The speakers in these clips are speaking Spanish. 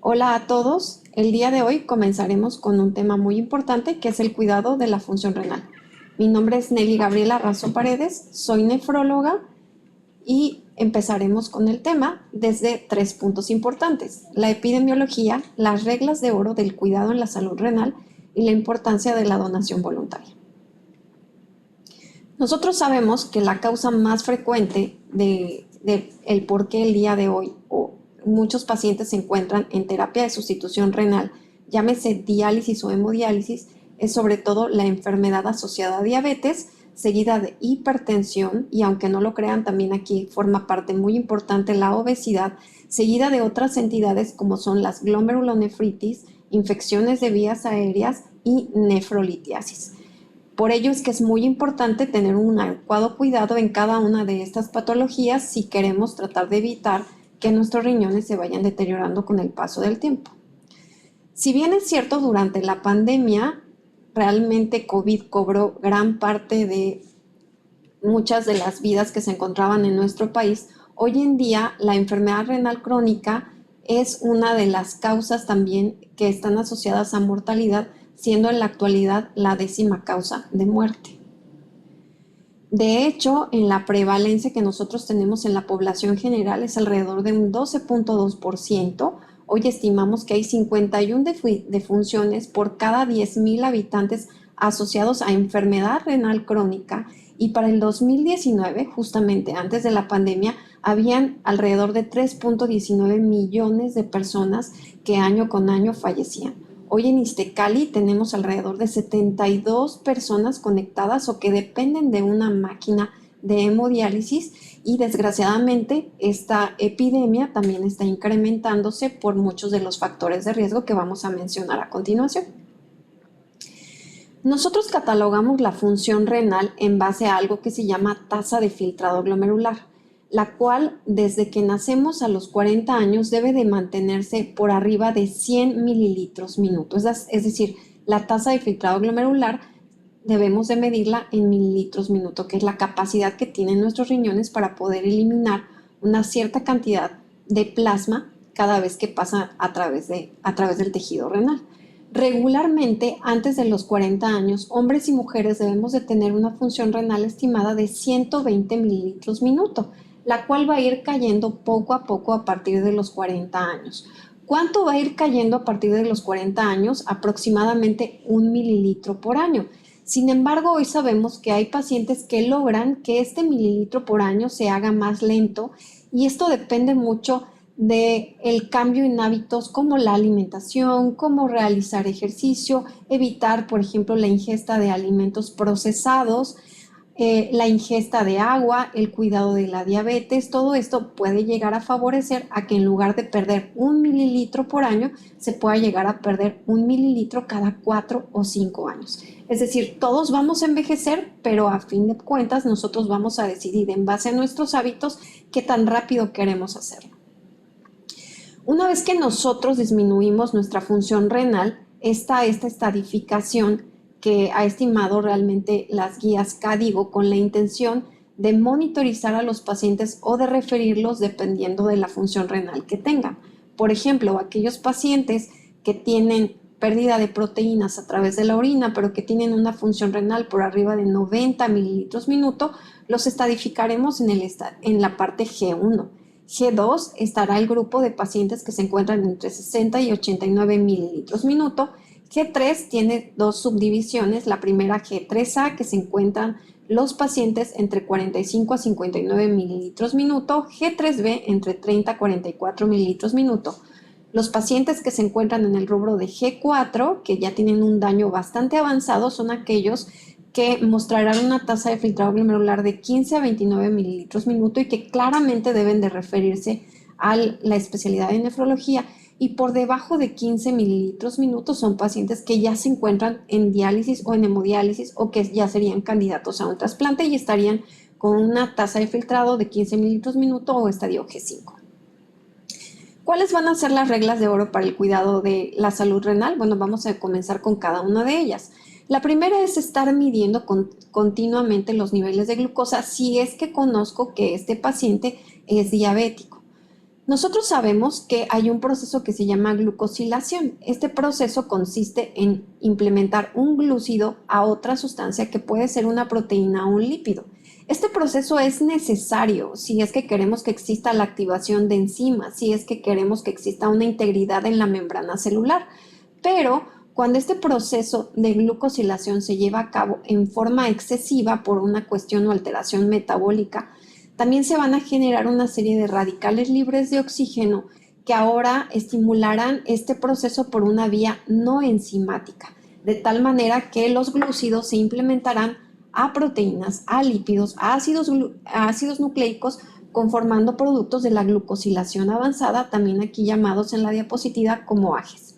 Hola a todos. El día de hoy comenzaremos con un tema muy importante que es el cuidado de la función renal. Mi nombre es Nelly Gabriela Razo Paredes, soy nefróloga y empezaremos con el tema desde tres puntos importantes: la epidemiología, las reglas de oro del cuidado en la salud renal y la importancia de la donación voluntaria. Nosotros sabemos que la causa más frecuente de el por qué el día de hoy o muchos pacientes se encuentran en terapia de sustitución renal, llámese diálisis o hemodiálisis, es sobre todo la enfermedad asociada a diabetes, seguida de hipertensión, y aunque no lo crean, también aquí forma parte muy importante la obesidad, seguida de otras entidades como son las glomerulonefritis, infecciones de vías aéreas y nefrolitiasis. Por ello es que es muy importante tener un adecuado cuidado en cada una de estas patologías si queremos tratar de evitar que nuestros riñones se vayan deteriorando con el paso del tiempo. Si bien es cierto, durante la pandemia realmente COVID cobró gran parte de muchas de las vidas que se encontraban en nuestro país, hoy en día la enfermedad renal crónica es una de las causas también que están asociadas a mortalidad, siendo en la actualidad la 10ª causa de muerte. De hecho, en la prevalencia que nosotros tenemos en la población general es alrededor de un 12.2%. Hoy estimamos que hay 51 defunciones por cada 10.000 habitantes asociados a enfermedad renal crónica, y para el 2019, justamente antes de la pandemia, habían alrededor de 3.19 millones de personas que año con año fallecían. Hoy en Iztecali tenemos alrededor de 72 personas conectadas o que dependen de una máquina de hemodiálisis, y desgraciadamente esta epidemia también está incrementándose por muchos de los factores de riesgo que vamos a mencionar a continuación. Nosotros catalogamos la función renal en base a algo que se llama tasa de filtrado glomerular, la cual desde que nacemos a los 40 años debe de mantenerse por arriba de 100 mililitros minuto. Es decir, la tasa de filtrado glomerular debemos de medirla en mililitros minuto, que es la capacidad que tienen nuestros riñones para poder eliminar una cierta cantidad de plasma cada vez que pasa a través del tejido renal. Regularmente, antes de los 40 años, hombres y mujeres debemos de tener una función renal estimada de 120 mililitros minuto, la cual va a ir cayendo poco a poco a partir de los 40 años. ¿Cuánto va a ir cayendo a partir de los 40 años? Aproximadamente 1 mililitro por año. Sin embargo, hoy sabemos que hay pacientes que logran que este mililitro por año se haga más lento, y esto depende mucho del cambio en hábitos como la alimentación, cómo realizar ejercicio, evitar, por ejemplo, la ingesta de alimentos procesados, la ingesta de agua, el cuidado de la diabetes. Todo esto puede llegar a favorecer a que en lugar de perder 1 mililitro por año, se pueda llegar a perder 1 mililitro cada 4 o 5 años. Es decir, todos vamos a envejecer, pero a fin de cuentas nosotros vamos a decidir en base a nuestros hábitos qué tan rápido queremos hacerlo. Una vez que nosotros disminuimos nuestra función renal, está esta estadificación que ha estimado realmente las guías CADIGO con la intención de monitorizar a los pacientes o de referirlos dependiendo de la función renal que tengan. Por ejemplo, aquellos pacientes que tienen pérdida de proteínas a través de la orina, pero que tienen una función renal por arriba de 90 mililitros minuto, los estadificaremos en la parte G1. G2 estará el grupo de pacientes que se encuentran entre 60 y 89 mililitros minuto. G3 tiene dos subdivisiones, la primera G3A, que se encuentran los pacientes entre 45 a 59 mililitros minuto, G3B entre 30 a 44 mililitros minuto. Los pacientes que se encuentran en el rubro de G4, que ya tienen un daño bastante avanzado, son aquellos que mostrarán una tasa de filtrado glomerular de 15 a 29 mililitros minuto y que claramente deben de referirse a la especialidad de nefrología. Y por debajo de 15 mililitros minuto son pacientes que ya se encuentran en diálisis o en hemodiálisis o que ya serían candidatos a un trasplante y estarían con una tasa de filtrado de 15 mililitros minuto o estadio G5. ¿Cuáles van a ser las reglas de oro para el cuidado de la salud renal? Bueno, vamos a comenzar con cada una de ellas. La primera es estar midiendo continuamente los niveles de glucosa si es que conozco que este paciente es diabético. Nosotros sabemos que hay un proceso que se llama glucosilación. Este proceso consiste en implementar un glúcido a otra sustancia que puede ser una proteína o un lípido. Este proceso es necesario si es que queremos que exista la activación de enzimas, si es que queremos que exista una integridad en la membrana celular. Pero cuando este proceso de glucosilación se lleva a cabo en forma excesiva por una cuestión o alteración metabólica, también se van a generar una serie de radicales libres de oxígeno que ahora estimularán este proceso por una vía no enzimática, de tal manera que los glúcidos se implementarán a proteínas, a lípidos, a ácidos nucleicos, conformando productos de la glucosilación avanzada, también aquí llamados en la diapositiva como AGEs.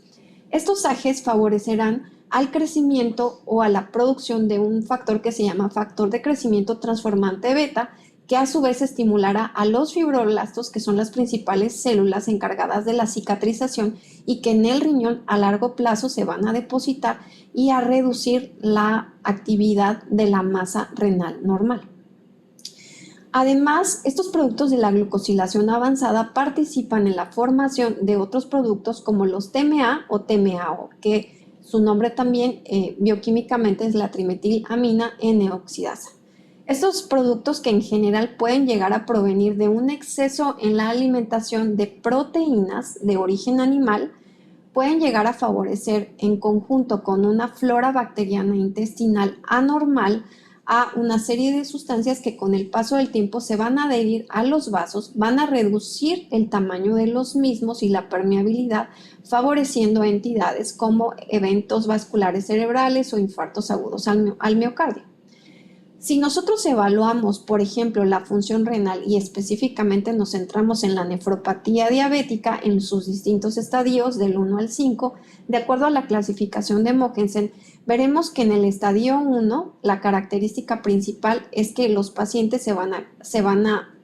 Estos AGEs favorecerán al crecimiento o a la producción de un factor que se llama factor de crecimiento transformante beta, que a su vez estimulará a los fibroblastos, que son las principales células encargadas de la cicatrización y que en el riñón a largo plazo se van a depositar y a reducir la actividad de la masa renal normal. Además, estos productos de la glucosilación avanzada participan en la formación de otros productos como los TMA o TMAO, que su nombre también bioquímicamente es la trimetilamina N-oxidasa. Estos productos, que en general pueden llegar a provenir de un exceso en la alimentación de proteínas de origen animal, pueden llegar a favorecer, en conjunto con una flora bacteriana intestinal anormal, a una serie de sustancias que con el paso del tiempo se van a adherir a los vasos, van a reducir el tamaño de los mismos y la permeabilidad, favoreciendo entidades como eventos vasculares cerebrales o infartos agudos al miocardio. Si nosotros evaluamos, por ejemplo, la función renal y específicamente nos centramos en la nefropatía diabética en sus distintos estadios del 1 al 5, de acuerdo a la clasificación de Mogensen, veremos que en el estadio 1 la característica principal es que los pacientes se van a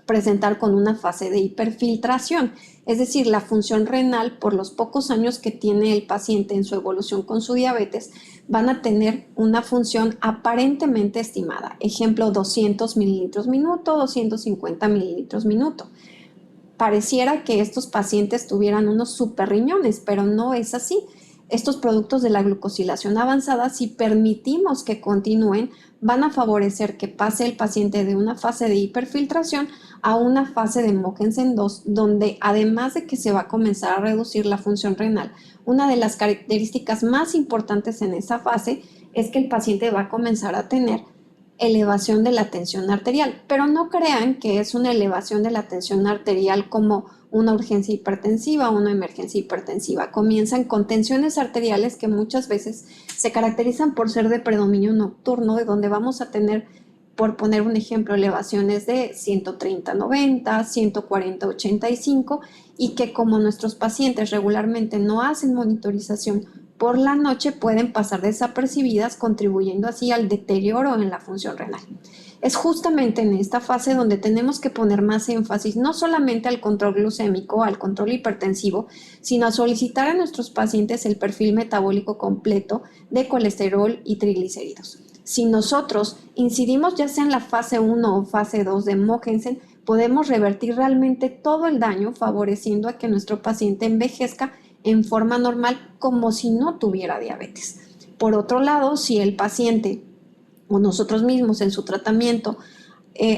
presentar con una fase de hiperfiltración, es decir, la función renal, por los pocos años que tiene el paciente en su evolución con su diabetes, van a tener una función aparentemente estimada. Ejemplo, 200 mililitros minuto, 250 mililitros minuto. Pareciera que estos pacientes tuvieran unos super riñones, pero no es así. Estos productos de la glucosilación avanzada, si permitimos que continúen, van a favorecer que pase el paciente de una fase de hiperfiltración a una fase de Mogensen 2, donde además de que se va a comenzar a reducir la función renal, una de las características más importantes en esa fase es que el paciente va a comenzar a tener elevación de la tensión arterial, pero no crean que es una elevación de la tensión arterial como una urgencia hipertensiva o una emergencia hipertensiva. Comienzan con tensiones arteriales que muchas veces se caracterizan por ser de predominio nocturno, de donde vamos a tener, por poner un ejemplo, elevaciones de 130/90, 140/85, y que como nuestros pacientes regularmente no hacen monitorización por la noche, pueden pasar desapercibidas, contribuyendo así al deterioro en la función renal. Es justamente en esta fase donde tenemos que poner más énfasis no solamente al control glucémico, al control hipertensivo, sino a solicitar a nuestros pacientes el perfil metabólico completo de colesterol y triglicéridos. Si nosotros incidimos ya sea en la fase 1 o fase 2 de Mogensen, podemos revertir realmente todo el daño, favoreciendo a que nuestro paciente envejezca en forma normal como si no tuviera diabetes. Por otro lado, si el paciente o nosotros mismos en su tratamiento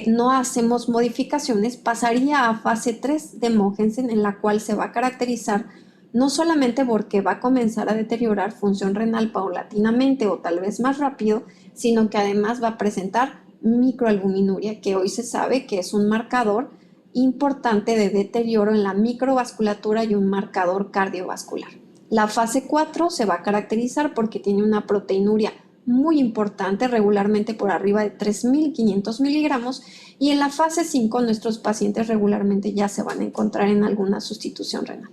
no hacemos modificaciones, pasaría a fase 3 de Mogensen, en la cual se va a caracterizar no solamente porque va a comenzar a deteriorar función renal paulatinamente o tal vez más rápido, sino que además va a presentar microalbuminuria, que hoy se sabe que es un marcador importante de deterioro en la microvasculatura y un marcador cardiovascular. La fase 4 se va a caracterizar porque tiene una proteinuria muy importante, regularmente por arriba de 3.500 miligramos, y en la fase 5 nuestros pacientes regularmente ya se van a encontrar en alguna sustitución renal.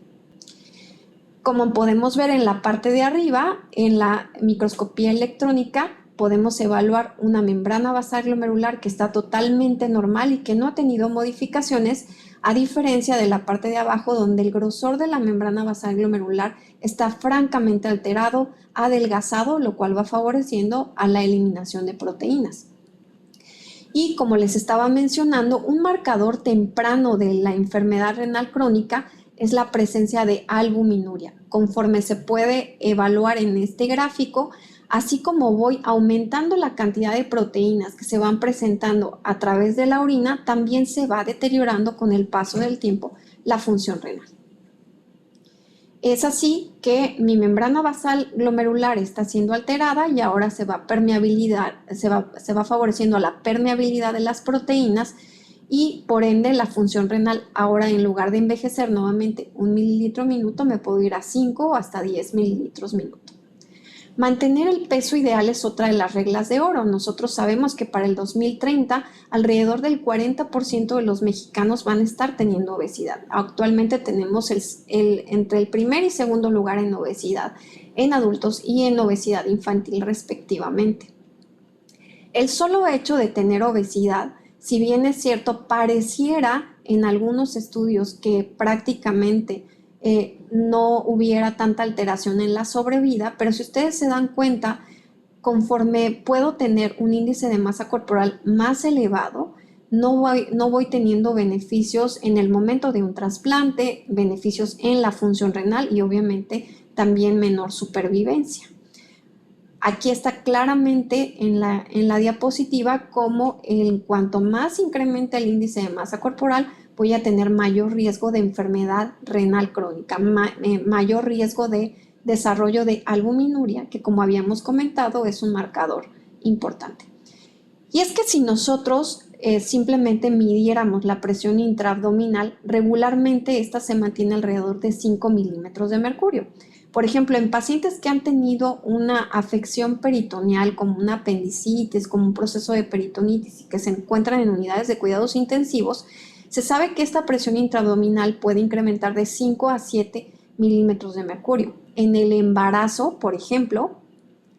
Como podemos ver en la parte de arriba, en la microscopía electrónica, podemos evaluar una membrana basal glomerular que está totalmente normal y que no ha tenido modificaciones, a diferencia de la parte de abajo, donde el grosor de la membrana basal glomerular está francamente alterado, adelgazado, lo cual va favoreciendo a la eliminación de proteínas. Y como les estaba mencionando, un marcador temprano de la enfermedad renal crónica es la presencia de albuminuria. Conforme se puede evaluar en este gráfico, así como voy aumentando la cantidad de proteínas que se van presentando a través de la orina, también se va deteriorando con el paso del tiempo la función renal. Es así que mi membrana basal glomerular está siendo alterada y ahora se va favoreciendo la permeabilidad de las proteínas y por ende la función renal ahora, en lugar de envejecer nuevamente 1 mililitro minuto, me puedo ir a 5 o hasta 10 mililitros minuto. Mantener el peso ideal es otra de las reglas de oro. Nosotros sabemos que para el 2030 alrededor del 40% de los mexicanos van a estar teniendo obesidad. Actualmente tenemos entre el primer y segundo lugar en obesidad en adultos y en obesidad infantil respectivamente. El solo hecho de tener obesidad, si bien es cierto, pareciera en algunos estudios que prácticamente no hubiera tanta alteración en la sobrevida, pero si ustedes se dan cuenta, conforme puedo tener un índice de masa corporal más elevado, no voy teniendo beneficios en el momento de un trasplante, beneficios en la función renal y obviamente también menor supervivencia. Aquí está claramente en la diapositiva cómo en cuanto más incrementa el índice de masa corporal, voy a tener mayor riesgo de enfermedad renal crónica, mayor riesgo de desarrollo de albuminuria, que como habíamos comentado es un marcador importante. Y es que si nosotros simplemente midiéramos la presión intraabdominal, regularmente esta se mantiene alrededor de 5 milímetros de mercurio. Por ejemplo, en pacientes que han tenido una afección peritoneal como una apendicitis, como un proceso de peritonitis y que se encuentran en unidades de cuidados intensivos, se sabe que esta presión intraabdominal puede incrementar de 5 a 7 milímetros de mercurio. En el embarazo, por ejemplo,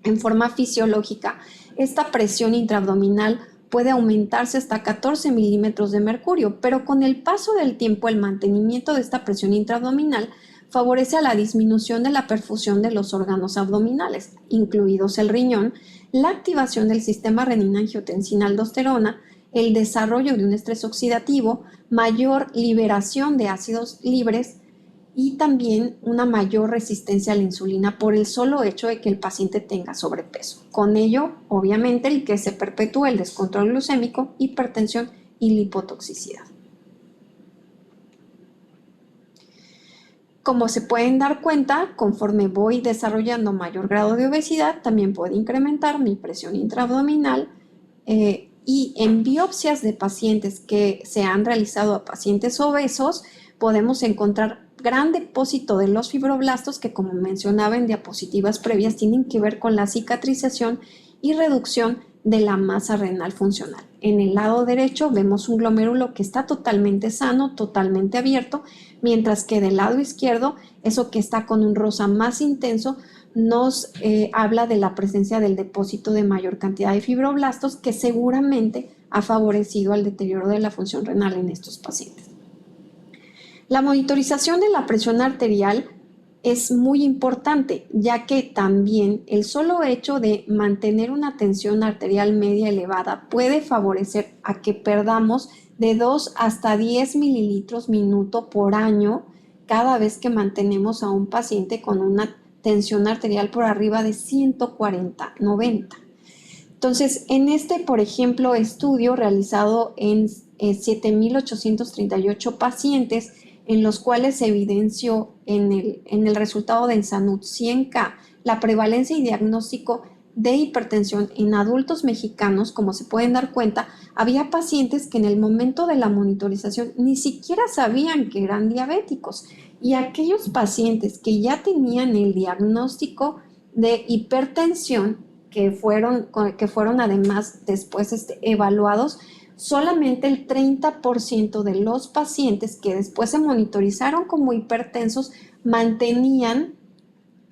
en forma fisiológica, esta presión intraabdominal puede aumentarse hasta 14 milímetros de mercurio, pero con el paso del tiempo el mantenimiento de esta presión intraabdominal favorece a la disminución de la perfusión de los órganos abdominales, incluidos el riñón, la activación del sistema renina-angiotensina-aldosterona, el desarrollo de un estrés oxidativo, mayor liberación de ácidos libres y también una mayor resistencia a la insulina por el solo hecho de que el paciente tenga sobrepeso. Con ello, obviamente, el que se perpetúe el descontrol glucémico, hipertensión y lipotoxicidad. Como se pueden dar cuenta, conforme voy desarrollando mayor grado de obesidad, también puede incrementar mi presión intraabdominal y en biopsias de pacientes que se han realizado a pacientes obesos, podemos encontrar gran depósito de los fibroblastos que, como mencionaba en diapositivas previas, tienen que ver con la cicatrización y reducción de la masa renal funcional. En el lado derecho vemos un glomérulo que está totalmente sano, totalmente abierto, mientras que del lado izquierdo, eso que está con un rosa más intenso, nos habla de la presencia del depósito de mayor cantidad de fibroblastos que seguramente ha favorecido al deterioro de la función renal en estos pacientes. La monitorización de la presión arterial es muy importante, ya que también el solo hecho de mantener una tensión arterial media elevada puede favorecer a que perdamos de 2 hasta 10 mililitros minuto por año cada vez que mantenemos a un paciente con una tensión arterial por arriba de 140/90. Entonces, en este, por ejemplo, estudio realizado en 7,838 pacientes, en los cuales se evidenció en el resultado de Ensanud 100K la prevalencia y diagnóstico de hipertensión en adultos mexicanos. Como se pueden dar cuenta, había pacientes que en el momento de la monitorización ni siquiera sabían que eran diabéticos, y aquellos pacientes que ya tenían el diagnóstico de hipertensión, que fueron además después evaluados, solamente el 30% de los pacientes que después se monitorizaron como hipertensos mantenían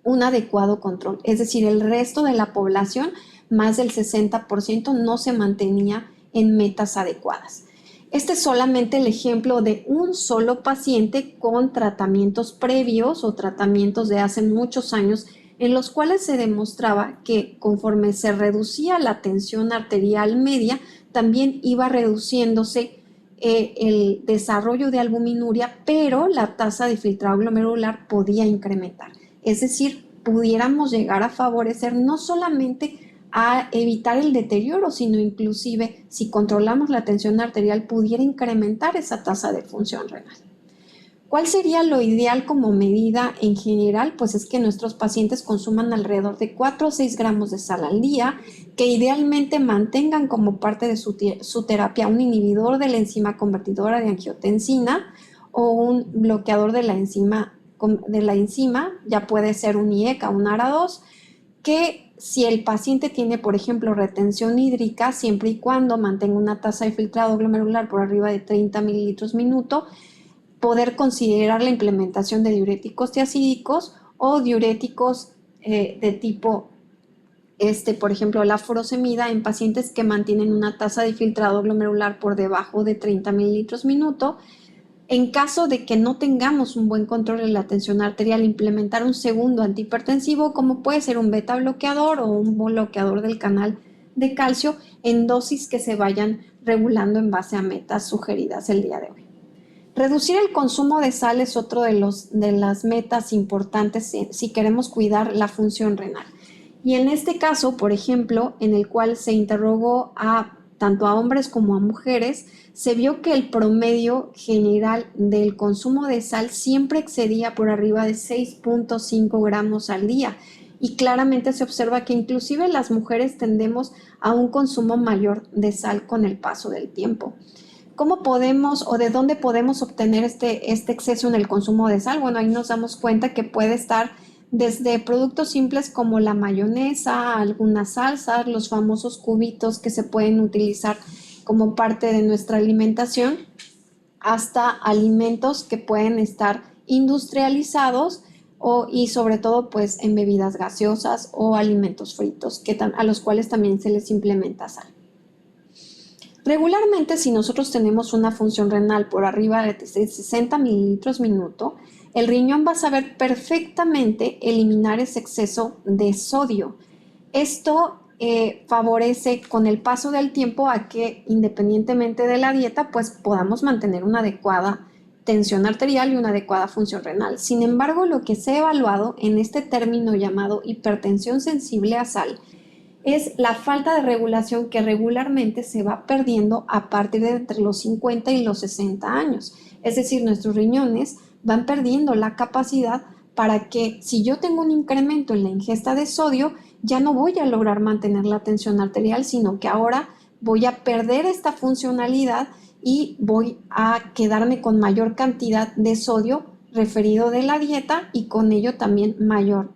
un adecuado control. Es decir, el resto de la población, más del 60%, no se mantenía en metas adecuadas. Este es solamente el ejemplo de un solo paciente con tratamientos previos o tratamientos de hace muchos años en los cuales se demostraba que conforme se reducía la tensión arterial media, también iba reduciéndose el desarrollo de albuminuria, pero la tasa de filtrado glomerular podía incrementar. Es decir, pudiéramos llegar a favorecer no solamente a evitar el deterioro, sino inclusive si controlamos la tensión arterial pudiera incrementar esa tasa de función renal. ¿Cuál sería lo ideal como medida en general? Pues es que nuestros pacientes consuman alrededor de 4 o 6 gramos de sal al día, que idealmente mantengan como parte de su terapia un inhibidor de la enzima convertidora de angiotensina o un bloqueador de la enzima, ya puede ser un IECA, un ARA2, que si el paciente tiene, por ejemplo, retención hídrica, siempre y cuando mantenga una tasa de filtrado glomerular por arriba de 30 mililitros minuto, poder considerar la implementación de diuréticos tiacídicos o diuréticos de tipo, por ejemplo, la furosemida en pacientes que mantienen una tasa de filtrado glomerular por debajo de 30 mililitros minuto. En caso de que no tengamos un buen control de la tensión arterial, implementar un segundo antihipertensivo, como puede ser un beta bloqueador o un bloqueador del canal de calcio, en dosis que se vayan regulando en base a metas sugeridas el día de hoy. Reducir el consumo de sal es otro de las metas importantes si queremos cuidar la función renal. Y en este caso, por ejemplo, en el cual se interrogó tanto a hombres como a mujeres, se vio que el promedio general del consumo de sal siempre excedía por arriba de 6.5 gramos al día. Y claramente se observa que inclusive las mujeres tendemos a un consumo mayor de sal con el paso del tiempo. ¿Cómo podemos o de dónde podemos obtener este exceso en el consumo de sal? Bueno, ahí nos damos cuenta que puede estar desde productos simples como la mayonesa, algunas salsas, los famosos cubitos que se pueden utilizar como parte de nuestra alimentación, hasta alimentos que pueden estar industrializados y sobre todo pues en bebidas gaseosas o alimentos fritos a los cuales también se les implementa sal. Regularmente, si nosotros tenemos una función renal por arriba de 60 mililitros minuto, el riñón va a saber perfectamente eliminar ese exceso de sodio. Esto favorece con el paso del tiempo a que, independientemente de la dieta, pues podamos mantener una adecuada tensión arterial y una adecuada función renal. Sin embargo, lo que se ha evaluado en este término llamado hipertensión sensible a sal es la falta de regulación que regularmente se va perdiendo a partir de entre los 50 y los 60 años. Es decir, nuestros riñones van perdiendo la capacidad para que si yo tengo un incremento en la ingesta de sodio, ya no voy a lograr mantener la tensión arterial, sino que ahora voy a perder esta funcionalidad y voy a quedarme con mayor cantidad de sodio referido de la dieta y con ello también mayor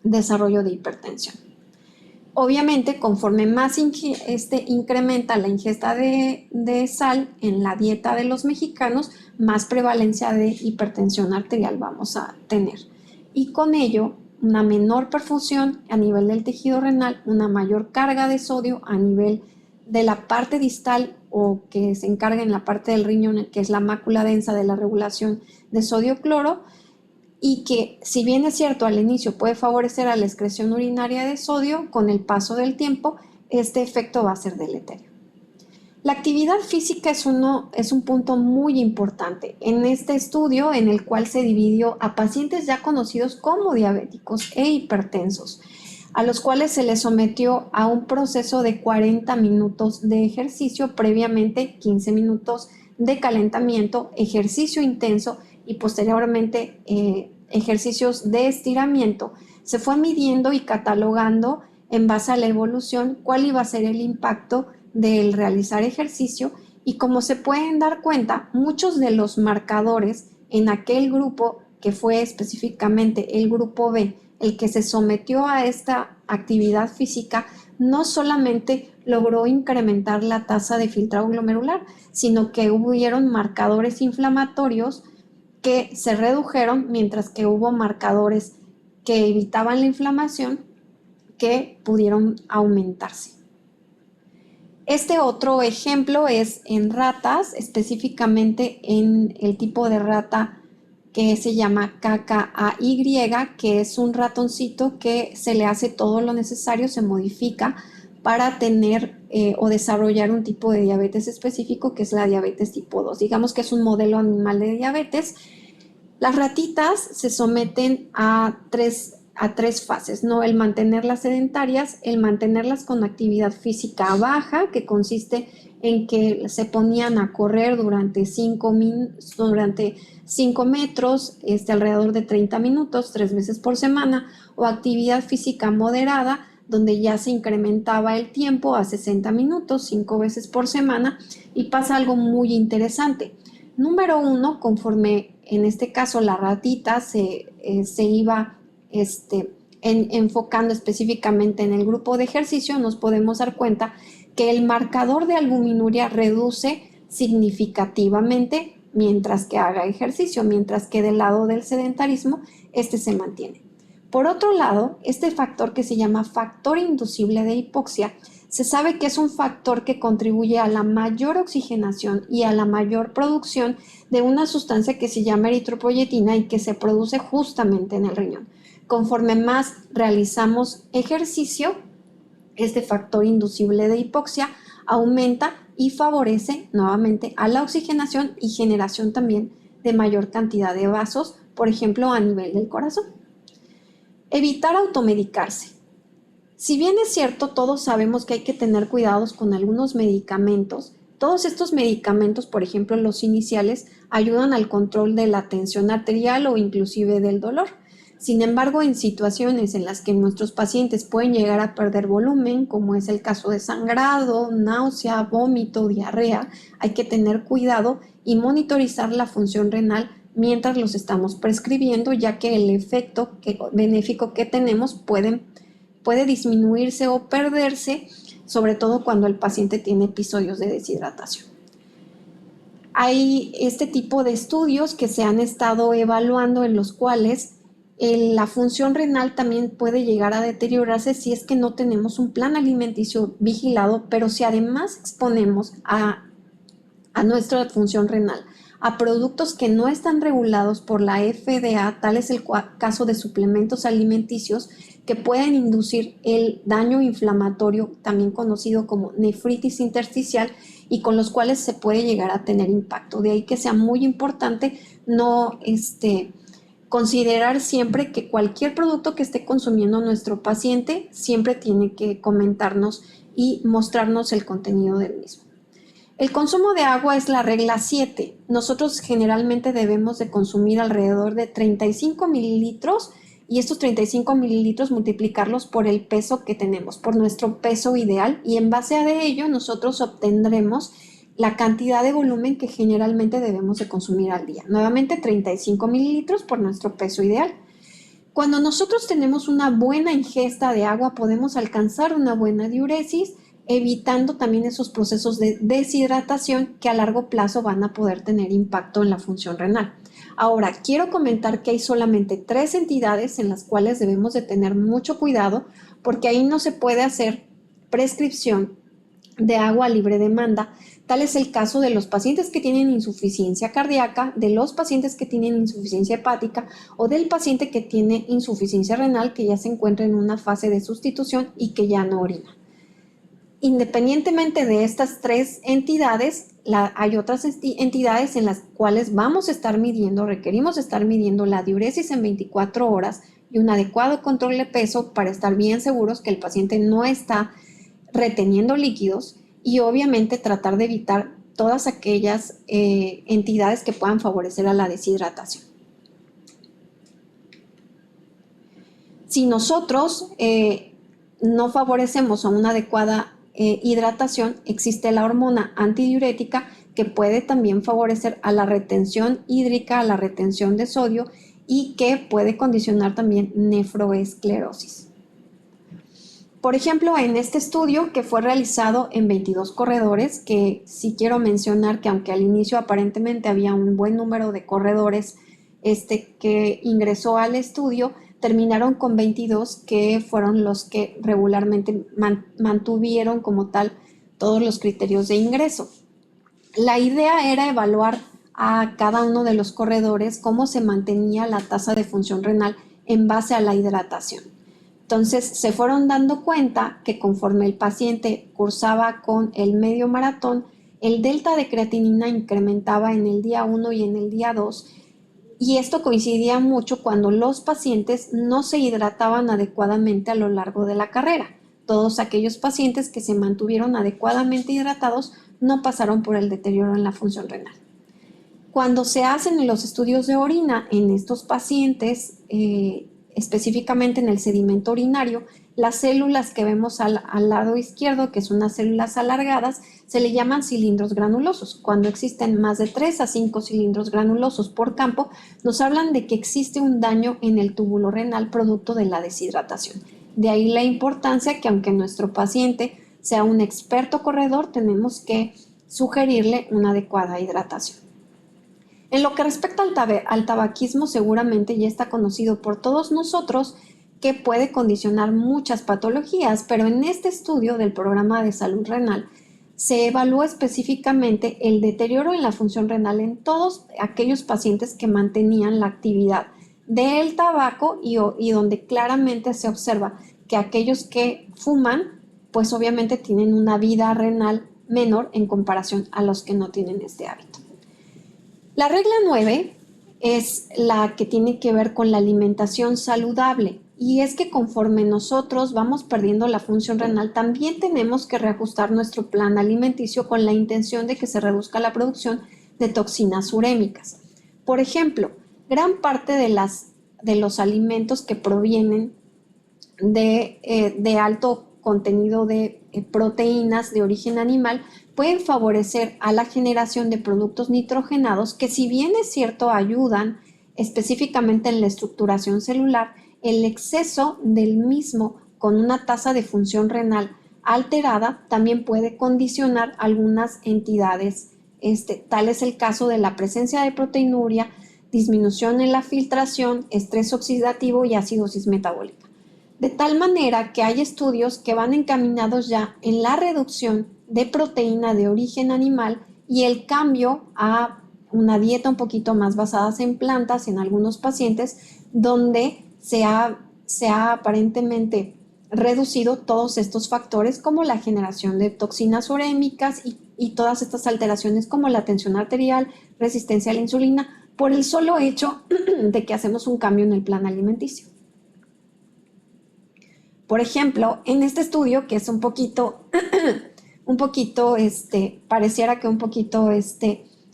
desarrollo de hipertensión. Obviamente, conforme más incrementa la ingesta de sal en la dieta de los mexicanos, más prevalencia de hipertensión arterial vamos a tener. Y con ello, una menor perfusión a nivel del tejido renal, una mayor carga de sodio a nivel de la parte distal o que se encarga en la parte del riñón, que es la mácula densa de la regulación de sodio-cloro, y que si bien es cierto al inicio puede favorecer a la excreción urinaria de sodio, con el paso del tiempo este efecto va a ser deleterio. La actividad física es un punto muy importante. En este estudio, en el cual se dividió a pacientes ya conocidos como diabéticos e hipertensos, a los cuales se les sometió a un proceso de 40 minutos de ejercicio, previamente 15 minutos de calentamiento, ejercicio intenso y posteriormente ejercicios de estiramiento, se fue midiendo y catalogando en base a la evolución cuál iba a ser el impacto del realizar ejercicio, y como se pueden dar cuenta, muchos de los marcadores en aquel grupo que fue específicamente el grupo B, el que se sometió a esta actividad física, no solamente logró incrementar la tasa de filtrado glomerular, sino que hubieron marcadores inflamatorios que se redujeron, mientras que hubo marcadores que evitaban la inflamación que pudieron aumentarse. Este otro ejemplo es en ratas, específicamente en el tipo de rata que se llama KKAY, que es un ratoncito que se le hace todo lo necesario, se modifica para tener o desarrollar un tipo de diabetes específico, que es la diabetes tipo 2. Digamos que es un modelo animal de diabetes. Las ratitas se someten a tres fases, ¿no? El mantenerlas sedentarias, el mantenerlas con actividad física baja, que consiste en que se ponían a correr durante 5 metros, alrededor de 30 minutos, 3 veces por semana, o actividad física moderada, donde ya se incrementaba el tiempo a 60 minutos, 5 veces por semana, y pasa algo muy interesante. Número uno, conforme en este caso la ratita se iba enfocando específicamente en el grupo de ejercicio, nos podemos dar cuenta que el marcador de albuminuria reduce significativamente mientras que haga ejercicio, mientras que del lado del sedentarismo se mantiene. Por otro lado, este factor que se llama factor inducible de hipoxia, se sabe que es un factor que contribuye a la mayor oxigenación y a la mayor producción de una sustancia que se llama eritropoyetina y que se produce justamente en el riñón. Conforme más realizamos ejercicio, este factor inducible de hipoxia aumenta y favorece nuevamente a la oxigenación y generación también de mayor cantidad de vasos, por ejemplo, a nivel del corazón. Evitar automedicarse. Si bien es cierto, todos sabemos que hay que tener cuidados con algunos medicamentos. Todos estos medicamentos, por ejemplo, los iniciales, ayudan al control de la tensión arterial o inclusive del dolor. Sin embargo, en situaciones en las que nuestros pacientes pueden llegar a perder volumen, como es el caso de sangrado, náusea, vómito, diarrea, hay que tener cuidado y monitorizar la función renal mientras los estamos prescribiendo, ya que el efecto benéfico que tenemos puede disminuirse o perderse, sobre todo cuando el paciente tiene episodios de deshidratación. Hay este tipo de estudios que se han estado evaluando en los cuales la función renal también puede llegar a deteriorarse si es que no tenemos un plan alimenticio vigilado, pero si además exponemos a nuestra función renal a productos que no están regulados por la FDA, tal es el caso de suplementos alimenticios que pueden inducir el daño inflamatorio, también conocido como nefritis intersticial, y con los cuales se puede llegar a tener impacto. De ahí que sea muy importante no considerar siempre que cualquier producto que esté consumiendo nuestro paciente siempre tiene que comentarnos y mostrarnos el contenido del mismo. El consumo de agua es la regla 7. Nosotros generalmente debemos de consumir alrededor de 35 mililitros y estos 35 mililitros multiplicarlos por el peso que tenemos, por nuestro peso ideal, y en base a ello nosotros obtendremos la cantidad de volumen que generalmente debemos de consumir al día. Nuevamente 35 mililitros por nuestro peso ideal. Cuando nosotros tenemos una buena ingesta de agua podemos alcanzar una buena diuresis, evitando también esos procesos de deshidratación que a largo plazo van a poder tener impacto en la función renal. Ahora, quiero comentar que hay solamente 3 entidades en las cuales debemos de tener mucho cuidado, porque ahí no se puede hacer prescripción de agua a libre demanda. Tal es el caso de los pacientes que tienen insuficiencia cardíaca, de los pacientes que tienen insuficiencia hepática o del paciente que tiene insuficiencia renal que ya se encuentra en una fase de sustitución y que ya no orina. Independientemente de estas 3 entidades, hay otras entidades en las cuales vamos a estar midiendo, requerimos estar midiendo la diuresis en 24 horas y un adecuado control de peso para estar bien seguros que el paciente no está reteniendo líquidos, y obviamente tratar de evitar todas aquellas entidades que puedan favorecer a la deshidratación. Si nosotros no favorecemos a una adecuada hidratación, existe la hormona antidiurética que puede también favorecer a la retención hídrica, a la retención de sodio, y que puede condicionar también nefroesclerosis. Por ejemplo, en este estudio que fue realizado en 22 corredores, que sí quiero mencionar que aunque al inicio aparentemente había un buen número de corredores que ingresó al estudio, terminaron con 22 que fueron los que regularmente mantuvieron como tal todos los criterios de ingreso. La idea era evaluar a cada uno de los corredores cómo se mantenía la tasa de función renal en base a la hidratación. Entonces se fueron dando cuenta que conforme el paciente cursaba con el medio maratón, el delta de creatinina incrementaba en el día 1 y en el día 2, y esto coincidía mucho cuando los pacientes no se hidrataban adecuadamente a lo largo de la carrera. Todos aquellos pacientes que se mantuvieron adecuadamente hidratados no pasaron por el deterioro en la función renal. Cuando se hacen los estudios de orina en estos pacientes, específicamente en el sedimento urinario, las células que vemos al lado izquierdo, que son unas células alargadas, se le llaman cilindros granulosos. Cuando existen más de 3 a 5 cilindros granulosos por campo, nos hablan de que existe un daño en el túbulo renal producto de la deshidratación. De ahí la importancia que, aunque nuestro paciente sea un experto corredor, tenemos que sugerirle una adecuada hidratación. En lo que respecta al tabaquismo, seguramente ya está conocido por todos nosotros que puede condicionar muchas patologías, pero en este estudio del programa de salud renal se evaluó específicamente el deterioro en la función renal en todos aquellos pacientes que mantenían la actividad del tabaco y donde claramente se observa que aquellos que fuman, pues obviamente tienen una vida renal menor en comparación a los que no tienen este hábito. La regla 9 es la que tiene que ver con la alimentación saludable, y es que conforme nosotros vamos perdiendo la función renal, también tenemos que reajustar nuestro plan alimenticio con la intención de que se reduzca la producción de toxinas urémicas. Por ejemplo, gran parte de los alimentos que provienen de alto contenido de proteínas de origen animal pueden favorecer a la generación de productos nitrogenados que, si bien es cierto, ayudan específicamente en la estructuración celular, el exceso del mismo con una tasa de función renal alterada también puede condicionar algunas entidades. Tal es el caso de la presencia de proteinuria, disminución en la filtración, estrés oxidativo y acidosis metabólica. De tal manera que hay estudios que van encaminados ya en la reducción de proteína de origen animal y el cambio a una dieta un poquito más basada en plantas en algunos pacientes, donde se ha aparentemente reducido todos estos factores como la generación de toxinas urémicas y todas estas alteraciones como la tensión arterial, resistencia a la insulina, por el solo hecho de que hacemos un cambio en el plan alimenticio. Por ejemplo, en este estudio, que es un poquito, pareciera que un poquito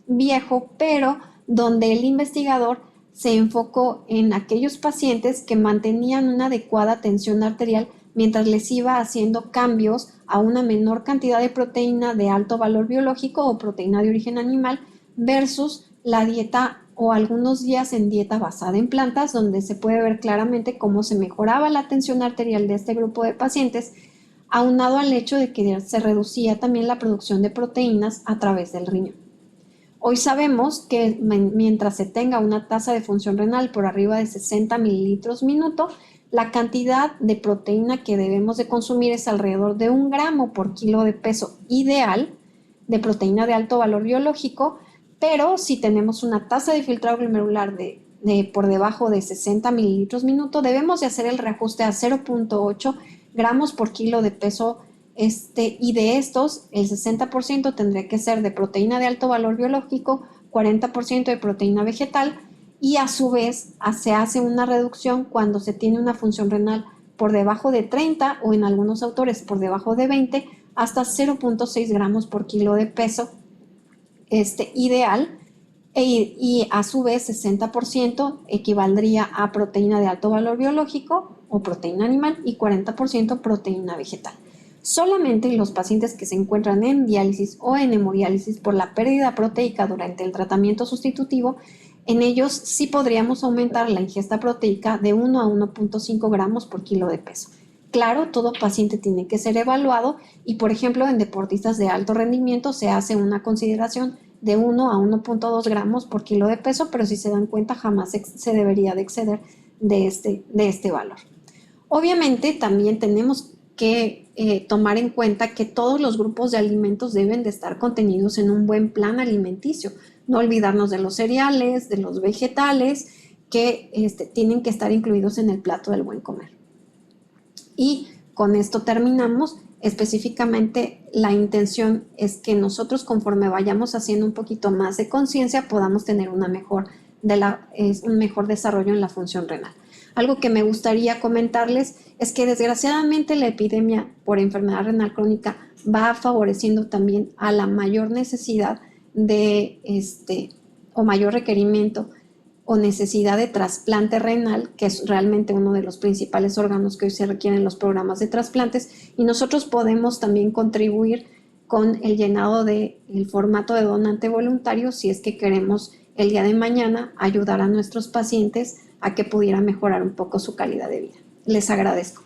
viejo, pero donde el investigador se enfocó en aquellos pacientes que mantenían una adecuada tensión arterial mientras les iba haciendo cambios a una menor cantidad de proteína de alto valor biológico o proteína de origen animal versus la dieta o algunos días en dieta basada en plantas, donde se puede ver claramente cómo se mejoraba la tensión arterial de este grupo de pacientes, aunado al hecho de que se reducía también la producción de proteínas a través del riñón. Hoy sabemos que mientras se tenga una tasa de función renal por arriba de 60 mililitros minuto, la cantidad de proteína que debemos de consumir es alrededor de 1 gramo por kilo de peso ideal de proteína de alto valor biológico, pero si tenemos una tasa de filtrado glomerular por debajo de 60 mililitros minuto, debemos de hacer el reajuste a 0.8 gramos por kilo de peso, y de estos, el 60% tendría que ser de proteína de alto valor biológico, 40% de proteína vegetal, y a su vez se hace una reducción cuando se tiene una función renal por debajo de 30 o en algunos autores por debajo de 20 hasta 0.6 gramos por kilo de peso ideal, y a su vez 60% equivaldría a proteína de alto valor biológico o proteína animal y 40% proteína vegetal. Solamente los pacientes que se encuentran en diálisis o en hemodiálisis por la pérdida proteica durante el tratamiento sustitutivo, en ellos sí podríamos aumentar la ingesta proteica de 1 a 1.5 gramos por kilo de peso. Claro, todo paciente tiene que ser evaluado y, por ejemplo, en deportistas de alto rendimiento se hace una consideración de 1 a 1.2 gramos por kilo de peso, pero si se dan cuenta jamás se debería de exceder de este valor. Obviamente también tenemos que tomar en cuenta que todos los grupos de alimentos deben de estar contenidos en un buen plan alimenticio, No olvidarnos de los cereales, de los vegetales, que tienen que estar incluidos en el plato del buen comer. Y con esto terminamos. Específicamente, la intención es que nosotros, conforme vayamos haciendo un poquito más de conciencia, podamos tener un mejor desarrollo en la función renal. Algo que me gustaría comentarles es que desgraciadamente la epidemia por enfermedad renal crónica va favoreciendo también a la mayor necesidad de o mayor requerimiento o necesidad de trasplante renal, que es realmente uno de los principales órganos que hoy se requieren en los programas de trasplantes, y nosotros podemos también contribuir con el llenado del formato de donante voluntario si es que queremos el día de mañana ayudar a nuestros pacientes a que pudiera mejorar un poco su calidad de vida. Les agradezco.